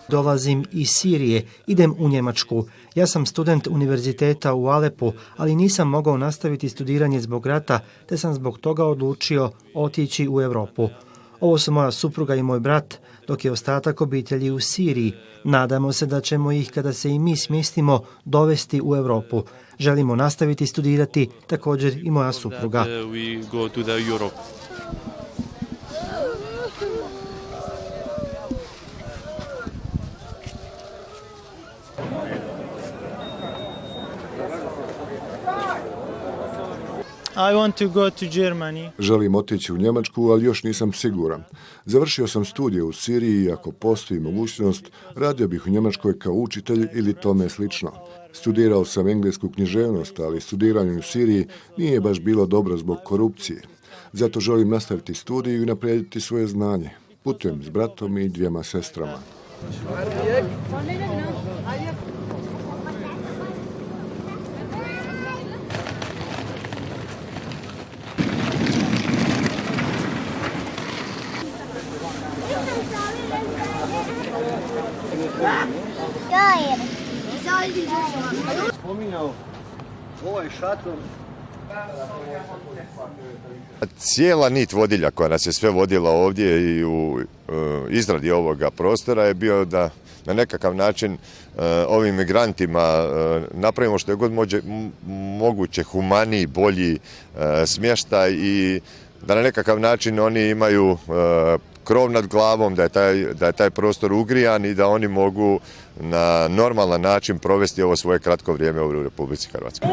Dolazim iz Sirije, idem u Njemačku. Ja sam student univerziteta u Alepu, ali nisam mogao nastaviti studiranje zbog rata, te sam zbog toga odlučio otići u Europu. Ovo su moja supruga i moj brat, dok je ostatak obitelji u Siriji. Nadamo se da ćemo ih, kada se i mi smjestimo, dovesti u Europu. Želimo nastaviti studirati, također i moja supruga. I want to go to Germany. Želim otići u Njemačku, ali još nisam siguran. Završio sam studije u Siriji i ako postoji mogućnost, radio bih u Njemačkoj kao učitelj ili tome slično. Studirao sam englesku književnost, ali studiranje u Siriji nije baš bilo dobro zbog korupcije. Zato želim nastaviti studiju i naprijediti svoje znanje. Putujem s bratom i 2 sestrama. Cijela nit vodilja koja nas je sve vodila ovdje i u izradi ovoga prostora je bio da na nekakav način ovim migrantima napravimo što je god moguće humaniji, bolji smještaj i da na nekakav način oni imaju krov nad glavom, da je taj prostor ugrijan i da oni mogu na normalan način provesti ovo svoje kratko vrijeme u Republici Hrvatskoj.